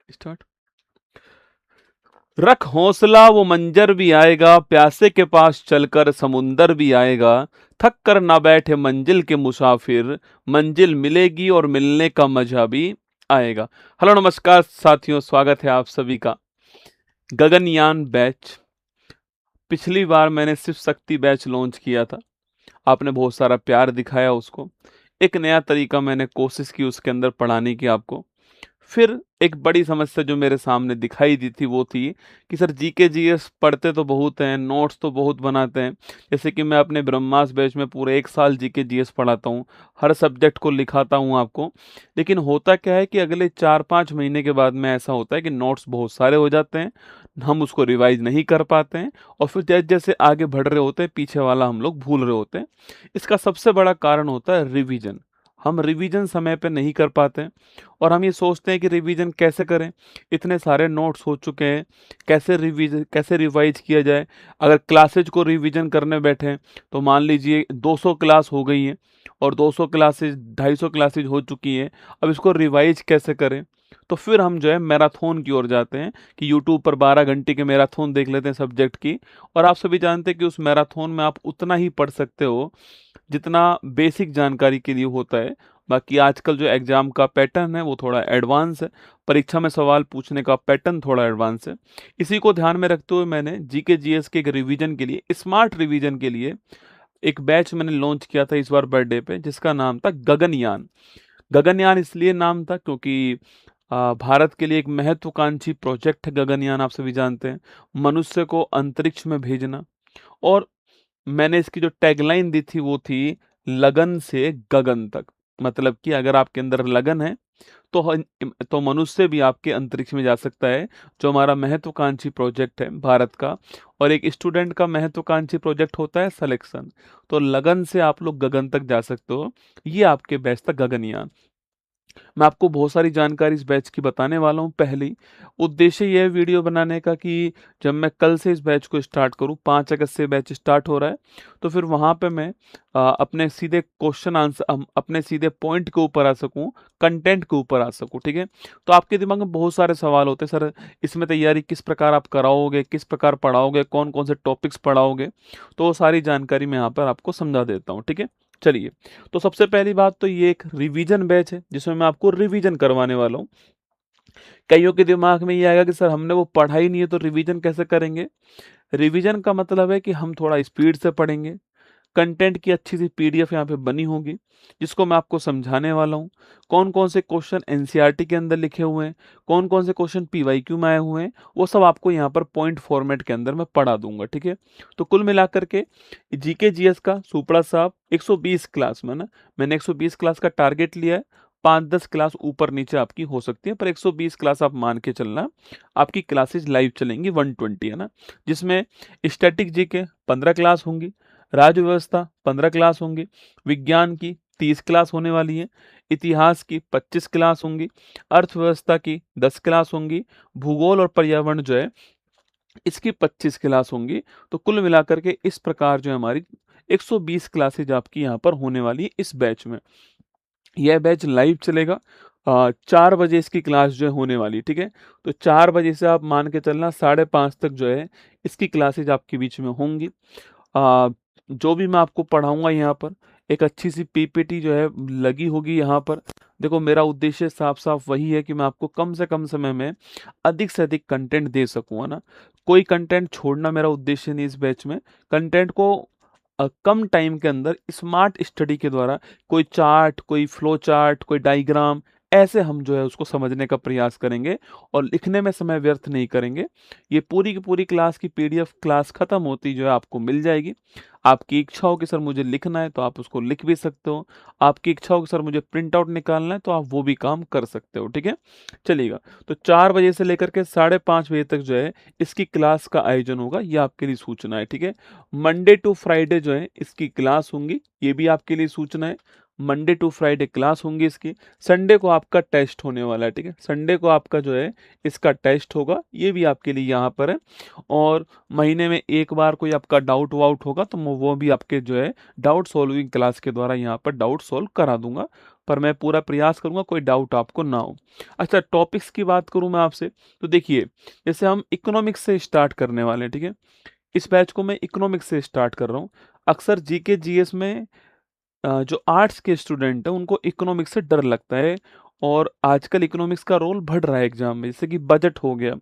Start. रख हौसला वो मंजर भी आएगा, प्यासे के पास चलकर समुंदर भी आएगा। थक कर ना बैठे मंजिल के मुसाफिर, मंजिल मिलेगी और मिलने का मजा भी आएगा। हेलो नमस्कार साथियों, स्वागत है आप सभी का गगनयान बैच। पिछली बार मैंने सिर्फ शक्ति बैच लॉन्च किया था, आपने बहुत सारा प्यार दिखाया उसको। एक नया तरीका मैंने कोशिश की उसके अंदर पढ़ाने की आपको। फिर एक बड़ी समस्या जो मेरे सामने दिखाई दी थी वो थी कि सर जीके जीएस पढ़ते तो बहुत हैं, नोट्स तो बहुत बनाते हैं। जैसे कि मैं अपने ब्रह्मास बैच में पूरे 1 साल जीके जीएस पढ़ाता हूँ, हर सब्जेक्ट को लिखाता हूँ आपको। लेकिन होता क्या है कि अगले 4-5 महीने के बाद में ऐसा होता है कि नोट्स बहुत सारे हो जाते हैं, हम उसको रिवाइज नहीं कर पाते हैं, और फिर जैसे जैसे आगे बढ़ रहे होते हैं पीछे वाला हम लोग भूल रहे होते हैं। इसका सबसे बड़ा कारण होता है रिवीजन। हम रिवीजन समय पे नहीं कर पाते हैं, और हम ये सोचते हैं कि रिवीजन कैसे करें, इतने सारे नोट्स हो चुके हैं, कैसे रिवाइज किया जाए। अगर क्लासेज को रिवीजन करने बैठे तो मान लीजिए 200 क्लास हो गई हैं, और 200 क्लासेज 250 क्लासेज हो चुकी हैं। अब इसको रिवाइज कैसे करें? तो फिर हम जो है मैराथन की ओर जाते हैं कि यूट्यूब पर 12 घंटे के मैराथन देख लेते हैं सब्जेक्ट की। और आप सभी जानते हैं कि उस मैराथन में आप उतना ही पढ़ सकते हो जितना बेसिक जानकारी के लिए होता है। बाकी आजकल जो एग्जाम का पैटर्न है वो थोड़ा एडवांस है, परीक्षा में सवाल पूछने का पैटर्न थोड़ा एडवांस है। इसी को ध्यान में रखते हुए मैंने जीके जीएस के एक रिवीजन के लिए, स्मार्ट रिवीजन के लिए एक बैच मैंने लॉन्च किया था इस बार बर्थडे पे, जिसका नाम था गगनयान। गगनयान इसलिए नाम था क्योंकि भारत के लिए एक महत्वाकांक्षी प्रोजेक्ट है गगनयान, आप सभी जानते हैं, मनुष्य को अंतरिक्ष में भेजना। और मैंने इसकी जो टैगलाइन दी थी वो थी लगन से गगन तक। मतलब कि अगर आपके अंदर लगन है तो तो मनुष्य भी आपके अंतरिक्ष में जा सकता है, जो हमारा महत्वाकांक्षी प्रोजेक्ट है भारत का। और एक स्टूडेंट का महत्वाकांक्षी प्रोजेक्ट होता है सिलेक्शन। तो लगन से आप लोग गगन तक जा सकते हो। ये आपके बेस्ट था गगनयान। मैं आपको बहुत सारी जानकारी इस बैच की बताने वाला हूँ। पहली उद्देश्य यह है वीडियो बनाने का कि जब मैं कल से इस बैच को स्टार्ट करूँ, 5 अगस्त से बैच स्टार्ट हो रहा है, तो फिर वहाँ पे मैं अपने सीधे क्वेश्चन आंसर, अपने सीधे पॉइंट के ऊपर आ सकूँ, कंटेंट के ऊपर आ सकूँ। ठीक है, तो आपके दिमाग में बहुत सारे सवाल होते हैं, सर इसमें तैयारी किस प्रकार आप कराओगे, किस प्रकार पढ़ाओगे, कौन कौन से टॉपिक्स पढ़ाओगे, तो वो सारी जानकारी मैं यहाँ पर आपको समझा देता हूँ। ठीक है, चलिए। तो सबसे पहली बात तो ये एक रिवीजन बैच है जिसमें मैं आपको रिवीजन करवाने वाला हूँ। कईयों के दिमाग में ये आएगा कि सर हमने वो पढ़ा ही नहीं है तो रिवीजन कैसे करेंगे? रिवीजन का मतलब है कि हम थोड़ा स्पीड से पढ़ेंगे। कंटेंट की अच्छी सी पीडीएफ यहाँ पे बनी होगी जिसको मैं आपको समझाने वाला हूँ। कौन कौन से क्वेश्चन एनसीईआरटी के अंदर लिखे हुए हैं, कौन कौन से क्वेश्चन पीवाईक्यू में आए हुए हैं, वो सब आपको यहाँ पर पॉइंट फॉर्मेट के अंदर मैं पढ़ा दूंगा। ठीक है, तो कुल मिलाकर के जीके जीएस का सुपड़ा साहब 120 क्लास में ना, मैंने 120 क्लास का टारगेट लिया है। 5-10 क्लास ऊपर नीचे आपकी हो सकती है, पर 120 क्लास आप मान के चलना। आपकी क्लासेस लाइव चलेंगी 120 है ना, जिसमें स्टैटिक जीके 15 क्लास होंगी, राज्य व्यवस्था 15 क्लास होंगी, विज्ञान की 30 क्लास होने वाली है, इतिहास की 25 क्लास होंगी, अर्थव्यवस्था की 10 क्लास होंगी, भूगोल और पर्यावरण जो है इसकी 25 क्लास होंगी। तो कुल मिलाकर के इस प्रकार जो है हमारी 120 क्लासेज आपकी यहाँ पर होने वाली है इस बैच में। यह बैच लाइव चलेगा। 4 बजे इसकी क्लास जो है होने वाली, ठीक है। तो 4 बजे से आप मान के चलना 5:30 तक जो है इसकी क्लासेज आपके बीच में होंगी। आ, जो भी मैं आपको पढ़ाऊंगा यहाँ पर, एक अच्छी सी पीपीटी जो है लगी होगी यहाँ पर। देखो मेरा उद्देश्य साफ साफ वही है कि मैं आपको कम से कम समय में अधिक से अधिक कंटेंट दे सकूँ, है ना। कोई कंटेंट छोड़ना मेरा उद्देश्य नहीं इस बैच में। कंटेंट को कम टाइम के अंदर स्मार्ट स्टडी के द्वारा, कोई चार्ट, कोई फ्लो चार्ट, कोई डायग्राम, ऐसे हम जो है उसको समझने का प्रयास करेंगे और लिखने में समय व्यर्थ नहीं करेंगे। ये पूरी की पूरी क्लास की पीडीएफ क्लास खत्म होती जो है आपको मिल जाएगी। आपकी इच्छा हो कि सर मुझे लिखना है तो आप उसको लिख भी सकते हो, आपकी इच्छा हो कि सर मुझे प्रिंट आउट निकालना है तो आप वो भी काम कर सकते हो। ठीक है, चलिएगा। तो 4 बजे से लेकर के 5:30 बजे तक जो है इसकी क्लास का आयोजन होगा, ये आपके लिए सूचना है। ठीक है, मंडे टू फ्राइडे जो है इसकी क्लास होंगी, ये भी आपके लिए सूचना है। मंडे टू फ्राइडे क्लास होंगी इसकी। संडे को आपका टेस्ट होने वाला है, ठीक है, संडे को आपका जो है इसका टेस्ट होगा, ये भी आपके लिए यहाँ पर है। और महीने में एक बार कोई आपका डाउट वाउट होगा तो मैं वो भी आपके जो है डाउट सॉल्विंग क्लास के द्वारा यहाँ पर डाउट सॉल्व करा दूंगा। पर मैं पूरा प्रयास करूंगा कोई डाउट आपको ना हो। अच्छा, टॉपिक्स की बात करूं मैं आपसे, तो देखिए, जैसे हम इकोनॉमिक्स से स्टार्ट करने वाले हैं, ठीक है। इस बैच को मैं इकोनॉमिक्स से स्टार्ट कर रहा हूँ। अक्सर जीके जीएस में जो आर्ट्स के स्टूडेंट हैं उनको इकोनॉमिक्स से डर लगता है, और आजकल इकोनॉमिक्स का रोल बढ़ रहा है एग्जाम में, जैसे कि बजट हो गया,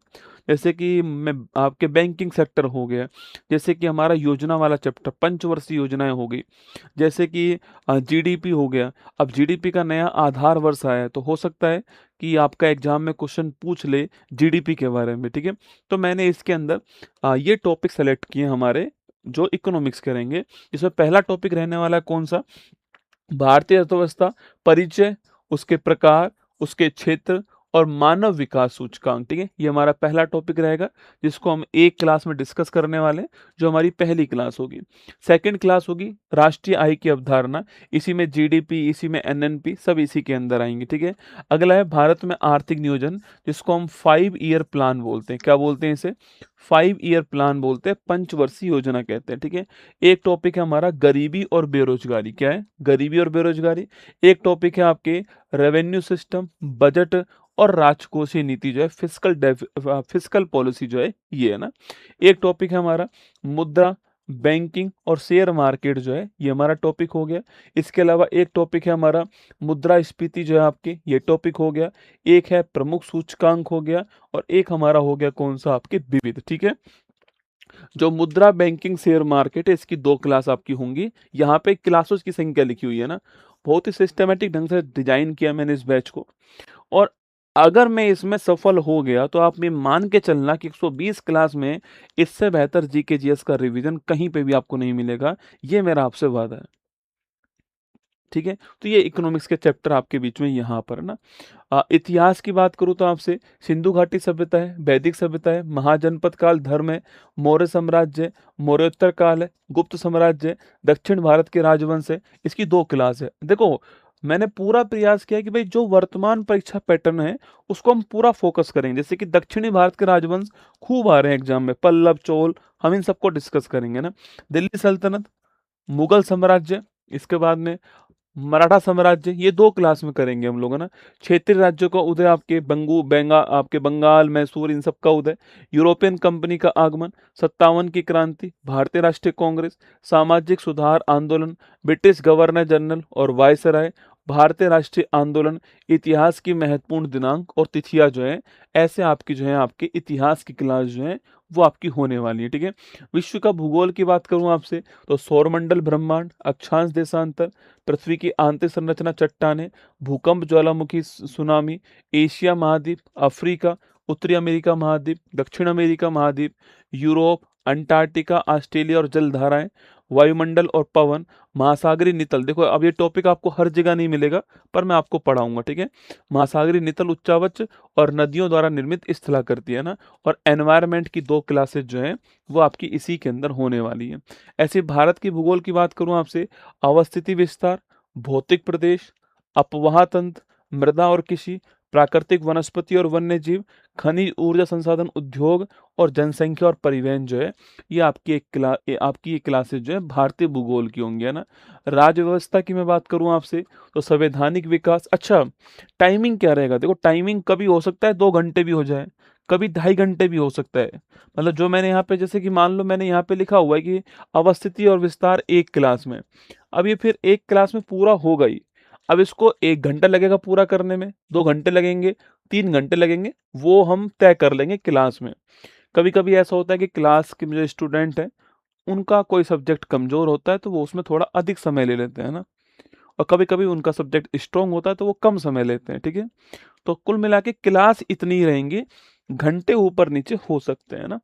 जैसे कि मैं आपके बैंकिंग सेक्टर हो गया, जैसे कि हमारा योजना वाला चैप्टर पंचवर्षीय योजनाएं हो गई, जैसे कि जीडीपी हो गया। अब जीडीपी का नया आधार वर्ष आया है, तो हो सकता है कि आपका एग्जाम में क्वेश्चन पूछ ले जीडीपी के बारे में, ठीक है। तो मैंने इसके अंदर ये टॉपिक सेलेक्ट किए हमारे जो इकोनॉमिक्स करेंगे। इसमें पहला टॉपिक रहने वाला है कौन सा? भारतीय अर्थव्यवस्था, परिचय, उसके प्रकार, उसके क्षेत्र और मानव विकास सूचकांक, ठीक है। ये हमारा पहला टॉपिक रहेगा, जिसको हम एक क्लास में डिस्कस करने वाले हैं, जो हमारी पहली क्लास होगी। सेकंड क्लास होगी राष्ट्रीय आय की अवधारणा, इसी में जीडीपी, इसी में एनएनपी, सब इसी के अंदर आएंगे, ठीक है। अगला है भारत में आर्थिक नियोजन, जिसको हम 5 ईयर प्लान बोलते हैं। क्या बोलते हैं इसे? 5 ईयर प्लान बोलते हैं, पंचवर्षीय योजना कहते हैं, ठीक है। एक टॉपिक है हमारा गरीबी और बेरोजगारी। क्या है? गरीबी और बेरोजगारी। एक टॉपिक है आपके रेवेन्यू सिस्टम, बजट और राजकोषीय नीति, जो है फिस्कल पॉलिसी, जो है ये है ना। एक टॉपिक है हमारा मुद्रा, बैंकिंग और शेयर मार्केट, जो है ये हमारा टॉपिक हो गया। इसके अलावा एक टॉपिक है हमारा मुद्रास्फीति, जो है आपके, ये टॉपिक हो गया। एक है प्रमुख सूचकांक हो गया, और एक हमारा हो गया कौन सा? आपके विविध, ठीक है। जो मुद्रा, बैंकिंग, शेयर मार्केट है, इसकी 2 क्लास आपकी होंगी। यहाँ पे क्लासेस की संख्या लिखी हुई है ना, बहुत ही सिस्टमेटिक ढंग से डिजाइन किया मैंने इस बैच को। और अगर मैं इसमें सफल हो गया तो आप ये मान के चलना कि 120 क्लास में इससे बेहतर जीके जीएस का रिवीजन कहीं पे भी आपको नहीं मिलेगा, ये मेरा आपसे वादा है, ठीक है। तो ये इकोनॉमिक्स के चैप्टर आपके बीच में यहाँ पर है ना। इतिहास की बात करूँ तो आपसे सिंधु घाटी सभ्यता है, वैदिक सभ्यता है, महाजनपद काल धर्म है, मौर्य साम्राज्य, मौर्योत्तर काल है, गुप्त साम्राज्य है, दक्षिण भारत के राजवंश है। इसकी 2 क्लास है। देखो, मैंने पूरा प्रयास किया कि भाई जो वर्तमान परीक्षा पैटर्न है उसको हम पूरा फोकस करेंगे। जैसे कि दक्षिणी भारत के राजवंश खूब आ रहे हैं एग्जाम में, पल्लव, चोल, हम इन सबको डिस्कस करेंगे ना। दिल्ली सल्तनत, मुगल साम्राज्य, इसके बाद में मराठा साम्राज्य, ये 2 क्लास में करेंगे हम लोग, है ना। क्षेत्रीय राज्यों का उदय, आपके आपके बंगाल, मैसूर, इन सब का उदय, यूरोपियन कंपनी का आगमन, 57 की क्रांति, भारतीय राष्ट्रीय कांग्रेस, सामाजिक सुधार आंदोलन, ब्रिटिश गवर्नर जनरल और वायसराय, भारतीय राष्ट्रीय आंदोलन, इतिहास की महत्वपूर्ण दिनांक और तिथियां, जो है ऐसे आपकी जो है आपके इतिहास की क्लास जो है वो आपकी होने वाली है, ठीक है। विश्व का भूगोल की बात करूं आपसे, तो सौरमंडल, ब्रह्मांड, अक्षांश देशांतर, पृथ्वी की आंतरिक संरचना, चट्टानें, भूकंप, ज्वालामुखी, सुनामी, एशिया महाद्वीप, अफ्रीका, उत्तरी अमेरिका महाद्वीप, दक्षिण अमेरिका महाद्वीप, यूरोप, अंटार्कटिका, ऑस्ट्रेलिया और जलधाराएं, वायुमंडल और पवन, महासागरीय नितल। देखो, अब ये टॉपिक आपको हर जगह नहीं मिलेगा, पर मैं आपको पढ़ाऊंगा, ठीक है। महासागरीय नितल, उच्चावच और नदियों द्वारा निर्मित स्थलाकृति, है ना। और एनवायरनमेंट की 2 क्लासेज जो है वो आपकी इसी के अंदर होने वाली है। ऐसे भारत की भूगोल की बात करूं आपसे, अवस्थिति विस्तार, भौतिक प्रदेश, अपवाह तंत्र, मृदा और कृषि, प्राकृतिक वनस्पति और वन्य जीव, खनिज ऊर्जा संसाधन, उद्योग और जनसंख्या और परिवहन, जो है ये आपकी ये क्लासेज जो है भारतीय भूगोल की होंगी, है ना। राज्य व्यवस्था की मैं बात करूं आपसे, तो संवैधानिक विकास। अच्छा, टाइमिंग क्या रहेगा? देखो, टाइमिंग कभी हो सकता है 2 घंटे भी हो जाए, कभी 2.5 घंटे भी हो सकता है। मतलब जो मैंने यहाँ पे, जैसे कि मान लो मैंने यहाँ पे लिखा हुआ है कि अवस्थिति और विस्तार 1 क्लास में, अब ये फिर 1 क्लास में पूरा हो गई। अब इसको 1 घंटा लगेगा पूरा करने में, 2 घंटे लगेंगे, 3 घंटे लगेंगे, वो हम तय कर लेंगे क्लास में। कभी कभी ऐसा होता है कि क्लास के जो स्टूडेंट हैं उनका कोई सब्जेक्ट कमजोर होता है, तो वो उसमें थोड़ा अधिक समय ले लेते हैं ना। और कभी कभी उनका सब्जेक्ट स्ट्रांग होता है तो वो कम समय लेते हैं, ठीक है। तो कुल मिला के क्लास इतनी ही रहेंगी, घंटे ऊपर नीचे हो सकते हैं ना।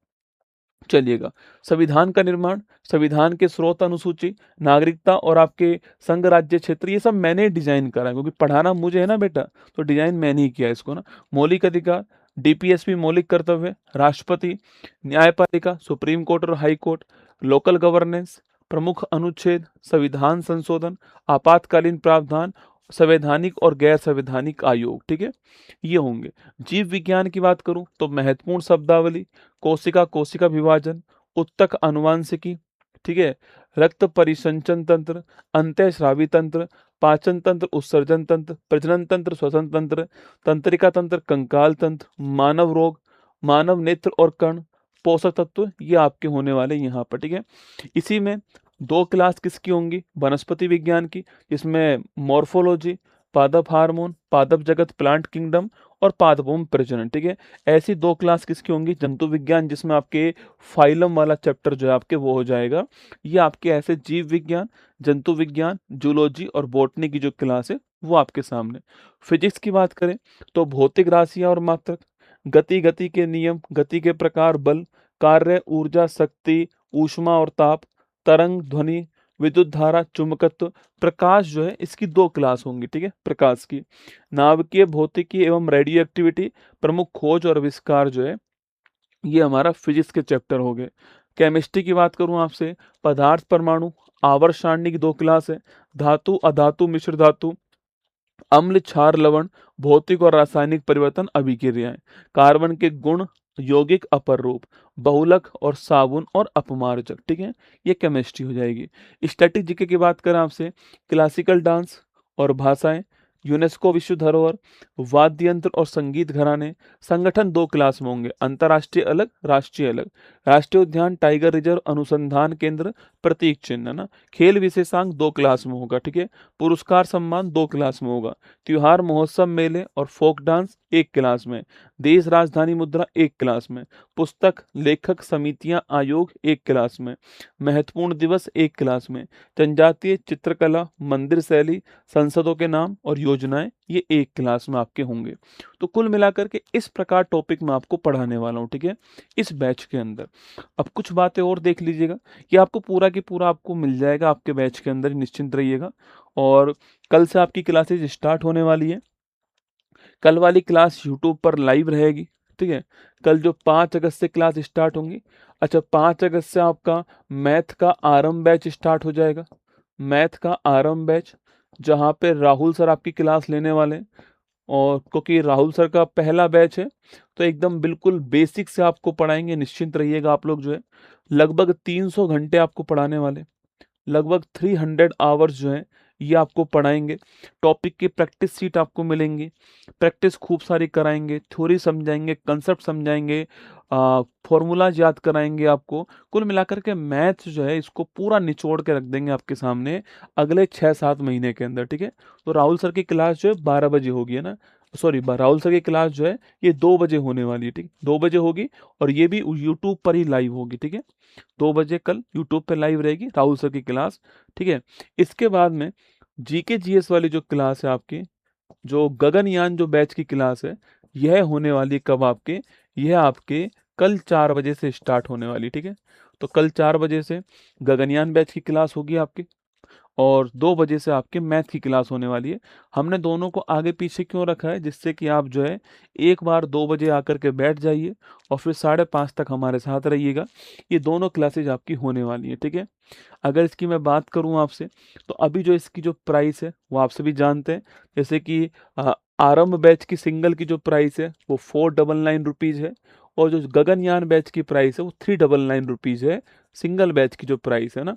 चलिएगा, संविधान का निर्माण, संविधान के स्रोत, अनुसूची, नागरिकता और आपके संघ राज्य क्षेत्र, ये सब मैंने डिजाइन करा है, क्योंकि पढ़ाना मुझे है ना बेटा, तो डिजाइन मैंने ही किया है इसको ना। मौलिक अधिकार, डीपीएसपी, मौलिक कर्तव्य, राष्ट्रपति, न्यायपालिका, सुप्रीम कोर्ट और हाई कोर्ट, लोकल गवर्नेंस, प्रमुख अनुच्छेद, संविधान संशोधन, आपातकालीन प्रावधान, संवैधानिक और गैर संवैधानिक आयोग, ठीक है, ये होंगे। जीव विज्ञान की बात करूं तो महत्वपूर्ण शब्दावली, कोशिका, कोशिका विभाजन, उत्तक अनुवांशिकी, ठीक है, रक्त परिसंचन तंत्र, अंतःस्रावी तंत्र, पाचन तंत्र, उत्सर्जन तंत्र, प्रजनन तंत्र, श्वसन तंत्र, तंत्रिका तंत्र, कंकाल तंत्र, मानव रोग, मानव नेत्र और कण, पोषक तत्व, ये आपके होने वाले यहाँ पर, ठीक है। इसी में दो क्लास किसकी होंगी, वनस्पति विज्ञान की, जिसमें मॉर्फोलॉजी, पादप हार्मोन, पादप जगत, प्लांट किंगडम और पादपों प्रजनन, ठीक है। ऐसी दो क्लास किसकी होंगी, जंतु विज्ञान, जिसमें आपके फाइलम वाला चैप्टर जो है आपके वो हो जाएगा। ये आपके ऐसे जीव विज्ञान, जंतु विज्ञान, जूलॉजी और बॉटनी की जो क्लास है वो आपके सामने। फिजिक्स की बात करें तो भौतिक राशियां और मात्रक, गति के नियम, गति के प्रकार, बल, कार्य, ऊर्जा, शक्ति, ऊष्मा और ताप, तरंग, ध्वनि, विद्युत धारा, चुंबकत्व, प्रकाश जो है इसकी दो क्लास होंगी, ठीक है, प्रकाश की। नाभिकीय भौतिकी एवं रेडियो एक्टिविटी, प्रमुख खोज और आविष्कार जो है ये हमारा फिजिक्स के चैप्टर हो गए। केमिस्ट्री की बात करूं आपसे, पदार्थ, परमाणु, आवर्त सारणी की दो क्लास है, धातु, अधातु, मिश्र धातु, अम्ल, क्षार, लवण, भौतिक और रासायनिक परिवर्तन, अभिक्रियाएं, कार्बन के गुण, यौगिक, अपर रूप, बहुलक और साबुन और अपमार्जक, ठीक है। ये केमिस्ट्री हो जाएगी। स्टैटिक जीके की बात करें आपसे, क्लासिकल डांस और भाषाएं, यूनेस्को विश्व धरोहर, वाद्य यंत्र और संगीत घराने, संगठन दो क्लास में होंगे, अंतर्राष्ट्रीय अलग, राष्ट्रीय अलग, राष्ट्रीय उद्यान, टाइगर रिजर्व, अनुसंधान केंद्र, प्रतीक चिन्ह, है ना। खेल विशेषांक दो क्लास में होगा, ठीक है। पुरस्कार सम्मान दो क्लास में होगा, त्योहार, महोत्सव, मेले और फोक डांस एक क्लास में, देश राजधानी मुद्रा एक क्लास में, पुस्तक, लेखक, समितियां, आयोग एक क्लास में, महत्वपूर्ण दिवस एक क्लास में, जनजातीय, चित्रकला, मंदिर शैली, संसदों के नाम और योजनाएं ये एक क्लास में आपके होंगे। तो कुल मिलाकर के इस प्रकार टॉपिक मैं आपको पढ़ाने वाला हूँ, ठीक है, इस बैच के अंदर। अब कुछ बातें और देख लीजिएगा, ये आपको पूरा की पूरा आपको मिल जाएगा आपके बैच के अंदर, निश्चिंत रहिएगा। और कल से आपकी क्लासेज स्टार्ट होने वाली है। कल वाली क्लास यूट्यूब पर लाइव रहेगी, ठीक है। कल जो 5 अगस्त से क्लास स्टार्ट होंगी, अच्छा 5 अगस्त से आपका मैथ का आरंभ बैच स्टार्ट हो जाएगा, मैथ का आरंभ बैच, जहाँ पे राहुल सर आपकी क्लास लेने वाले हैं। और क्योंकि राहुल सर का पहला बैच है तो एकदम बिल्कुल बेसिक से आपको पढ़ाएंगे, निश्चिंत रहिएगा आप लोग जो है। लगभग 300 घंटे आपको पढ़ाने वाले, लगभग 300 आवर्स जो है ये आपको पढ़ाएंगे। टॉपिक की प्रैक्टिस सीट आपको मिलेंगी, प्रैक्टिस खूब सारी कराएंगे, थ्योरी समझाएंगे, कंसेप्ट समझाएंगे, फॉर्मूलाज याद कराएंगे आपको। कुल मिलाकर के मैथ जो है इसको पूरा निचोड़ के रख देंगे आपके सामने अगले 6-7 महीने के अंदर, ठीक है। तो राहुल सर की क्लास जो है 12 बजे होगी, है ना, सॉरी, राहुल सर की क्लास जो है ये 2 बजे होने वाली है, ठीक है, 2 बजे होगी। और ये भी यूट्यूब पर ही लाइव होगी, ठीक है, 2 बजे कल यूट्यूब पे लाइव रहेगी राहुल सर की क्लास, ठीक है। इसके बाद में जीके जीएस वाली जो क्लास है आपकी, जो गगनयान जो बैच की क्लास है, यह होने वाली है कब आपके, यह आपके कल 4 बजे से स्टार्ट होने वाली, ठीक है। तो कल 4 बजे से गगनयान बैच की क्लास होगी आपकी, और 2 बजे से आपके मैथ की क्लास होने वाली है। हमने दोनों को आगे पीछे क्यों रखा है, जिससे कि आप जो है एक बार 2 बजे आकर के बैठ जाइए और फिर 5:30 तक हमारे साथ रहिएगा। ये दोनों क्लासेज आपकी होने वाली है, ठीक है। अगर इसकी मैं बात करूं आपसे, तो अभी जो इसकी जो प्राइस है वो आप सभी जानते हैं, जैसे कि आरंभ बैच की सिंगल की जो प्राइस है वो 499 रुपीज़ है, और जो गगनयान बैच की प्राइस है वो 399 रुपीज़ है, सिंगल बैच की जो प्राइस है ना।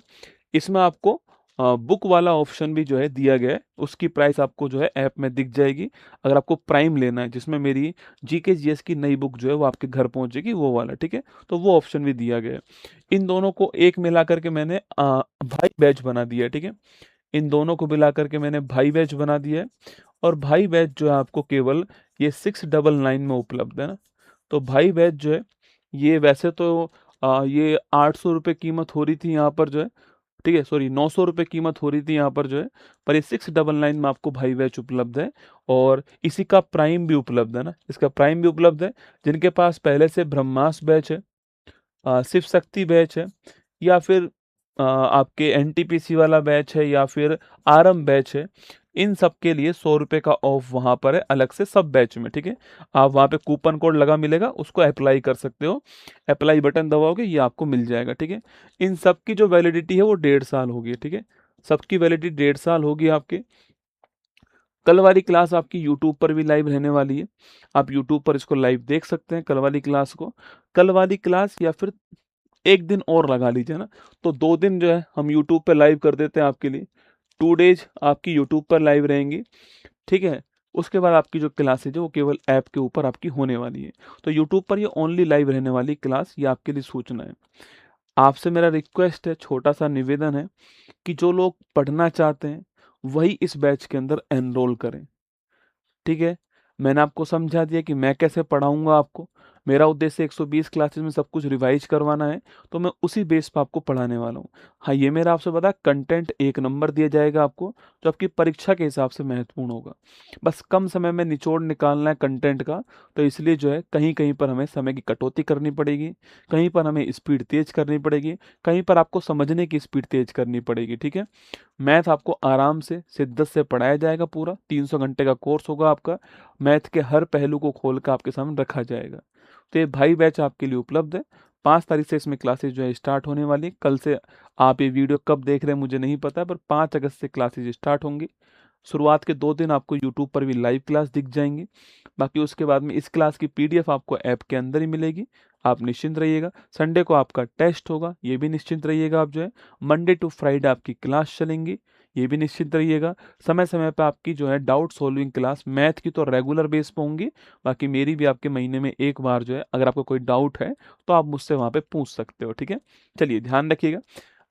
इसमें आपको बुक वाला ऑप्शन भी जो है दिया गया है, उसकी प्राइस आपको जो है ऐप में दिख जाएगी। अगर आपको प्राइम लेना है, जिसमें मेरी जीके जीएस की नई बुक जो है वो आपके घर पहुंचेगी, वो वाला, ठीक है, तो वो ऑप्शन भी दिया गया है। इन दोनों को एक मिला करके मैंने भाई बैच बना दिया है, ठीक है, इन दोनों को मिला करके मैंने भाई बैच बना दिया है। और भाई बैच जो है आपको केवल ये 699 में उपलब्ध है ना। तो भाई बैच जो है ये वैसे तो ये 800 रुपये कीमत हो रही थी यहाँ पर जो है, ठीक है, सॉरी 900 रुपये कीमत हो रही थी यहाँ पर जो है, पर ये 699 में आपको भाई बैच उपलब्ध है। और इसी का प्राइम भी उपलब्ध है ना, इसका प्राइम भी उपलब्ध है। जिनके पास पहले से ब्रह्मास्त्र बैच है, शिव शक्ति बैच है, या फिर आपके एनटीपीसी वाला बैच है, या फिर आरएम बैच है, इन सब के लिए 100 रुपये का ऑफ वहां पर है अलग से सब बैच में, ठीक है। आप वहां पे कूपन कोड लगा मिलेगा, उसको अप्लाई कर सकते हो, अप्लाई बटन दबाओगे ये आपको मिल जाएगा, ठीक है। इन सब की जो वैलिडिटी है वो 1.5 साल होगी, ठीक है, सबकी वैलिडिटी 1.5 साल होगी आपके। कल वाली क्लास आपकी यूट्यूब पर भी लाइव रहने वाली है, आप यूट्यूब पर इसको लाइव देख सकते हैं कल वाली क्लास को। कल वाली क्लास या फिर एक दिन और लगा लीजिए ना, तो 2 दिन जो है हम यूट्यूब पे लाइव कर देते हैं आपके लिए, 2 डेज आपकी यूट्यूब पर लाइव रहेंगी, ठीक है। उसके बाद आपकी जो क्लासेज है वो केवल ऐप के ऊपर आपकी होने वाली है। तो यूट्यूब पर ये ओनली लाइव रहने वाली क्लास, ये आपके लिए सूचना है। आपसे मेरा रिक्वेस्ट है, छोटा सा निवेदन है कि जो लोग पढ़ना चाहते हैं वही इस बैच के अंदर एनरोल करें, ठीक है। मैंने आपको समझा दिया कि मैं कैसे पढ़ाऊंगा आपको। मेरा उद्देश्य 120 क्लासेस में सब कुछ रिवाइज करवाना है, तो मैं उसी बेस पर आपको पढ़ाने वाला हूँ। हाँ, ये मेरा आपसे पता, कंटेंट 1 नंबर दिया जाएगा आपको, जो आपकी परीक्षा के हिसाब से महत्वपूर्ण होगा। बस कम समय में निचोड़ निकालना है कंटेंट का, तो इसलिए जो है कहीं कहीं पर हमें समय की कटौती करनी पड़ेगी, कहीं पर हमें स्पीड तेज करनी पड़ेगी, कहीं पर आपको समझने की स्पीड तेज करनी पड़ेगी, ठीक है। मैथ आपको आराम से शिद्दत से पढ़ाया जाएगा, पूरा 300 घंटे का कोर्स होगा आपका। मैथ के हर पहलू को खोल कर आपके सामने रखा जाएगा। तो ये भाई बैच आपके लिए उपलब्ध है। 5 तारीख से इसमें क्लासेस जो है स्टार्ट होने वाली है। कल से, आप ये वीडियो कब देख रहे हैं मुझे नहीं पता, पर 5 अगस्त से क्लासेस स्टार्ट होंगी। शुरुआत के 2 दिन आपको यूट्यूब पर भी लाइव क्लास दिख जाएंगी। बाकी उसके बाद में इस क्लास की पीडीएफ आपको ऐप के अंदर ही मिलेगी। आप निश्चिंत रहिएगा। संडे को आपका टेस्ट होगा, ये भी निश्चिंत रहिएगा। आप जो है मंडे टू फ्राइडे आपकी क्लास चलेंगी, ये भी निश्चिंत रहिएगा। समय समय पर आपकी जो है डाउट सॉल्विंग क्लास मैथ की तो रेगुलर बेस पर होंगी। बाकी मेरी भी आपके महीने में एक बार जो है, अगर आपको कोई डाउट है तो आप मुझसे वहाँ पे पूछ सकते हो, ठीक है। चलिए, ध्यान रखिएगा।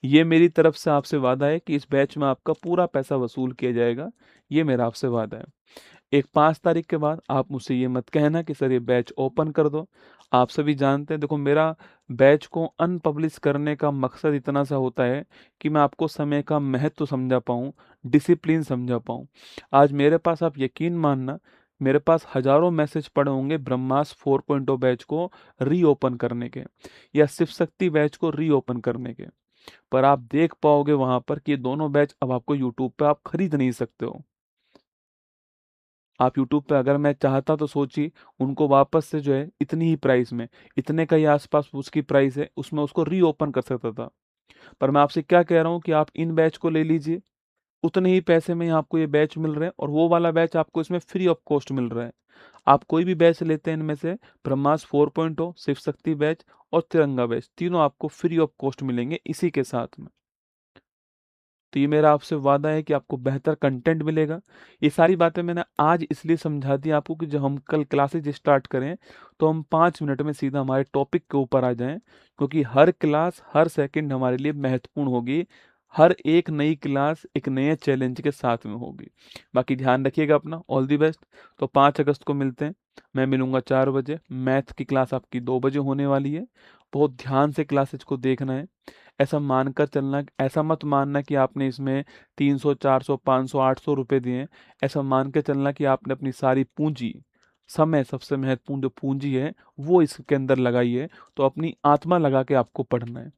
ये मेरी तरफ से आपसे वादा है कि इस बैच में आपका पूरा पैसा वसूल किया जाएगा। ये मेरा आपसे वादा है। एक 5 तारीख के बाद आप मुझसे ये मत कहना कि सर ये बैच ओपन कर दो। आप सभी जानते हैं, देखो, मेरा बैच को अनपब्लिश करने का मकसद इतना सा होता है कि मैं आपको समय का महत्व समझा पाऊँ, डिसिप्लिन समझा पाऊँ। आज मेरे पास, आप यकीन मानना, मेरे पास हजारों मैसेज पड़े होंगे ब्रह्मास्त्र 4.0 बैच को रीओपन करने के, या शिव शक्ति बैच को रीओपन करने के। पर आप देख पाओगे वहां पर कि ये दोनों बैच अब आपको यूट्यूब पे आप खरीद नहीं सकते हो। आप यूट्यूब पे अगर मैं चाहता तो सोचिए, उनको वापस से जो है इतनी ही प्राइस में, इतने का ही आसपास उसकी प्राइस है, उसमें उसको रीओपन कर सकता था। पर मैं आपसे क्या कह रहा हूँ कि आप इन बैच को ले लीजिए, उतने ही पैसे में ही आपको ये बैच मिल रहे हैं, और वो वाला बैच आपको इसमें फ्री ऑफ कॉस्ट मिल रहा है। आप कोई भी बैच लेते हैं इनमें से, ब्रह्मास्त्र 4.0, शिव शक्ति बैच और तिरंगा बैच, तीनों आपको फ्री ऑफ कॉस्ट मिलेंगे इसी के साथ में। तो ये मेरा आपसे वादा है कि आपको बेहतर कंटेंट मिलेगा। ये सारी बातें मैंने आज इसलिए समझा दी आपको कि जब हम कल क्लासेज स्टार्ट करें तो हम 5 मिनट में सीधा हमारे टॉपिक के ऊपर आ जाएं, क्योंकि हर क्लास, हर सेकंड हमारे लिए महत्वपूर्ण होगी। हर एक नई क्लास एक नए चैलेंज के साथ में होगी। बाकी ध्यान रखिएगा अपना। All the best. तो 5 अगस्त को मिलते हैं। मैं मिलूंगा 4 बजे। मैथ की क्लास आपकी 2 बजे होने वाली है। बहुत ध्यान से क्लासेज को देखना है। ऐसा मानकर चलना, ऐसा मत मानना कि आपने इसमें 300, 400, 500, 800 रुपए दिए। ऐसा मान के चलना कि आपने अपनी सारी पूंजी, समय सबसे महत्वपूर्ण जो पूंजी है, वो इसके अंदर लगाई है। तो अपनी आत्मा लगा के आपको पढ़ना है।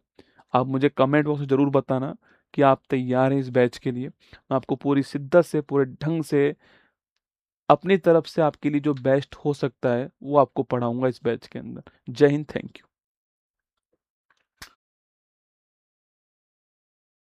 आप मुझे कमेंट बॉक्स में ज़रूर बताना कि आप तैयार हैं इस बैच के लिए। मैं आपको पूरी शिद्दत से, पूरे ढंग से, अपनी तरफ से आपके लिए जो बेस्ट हो सकता है वो आपको पढ़ाऊंगा इस बैच के अंदर। जय हिंद, थैंक यू।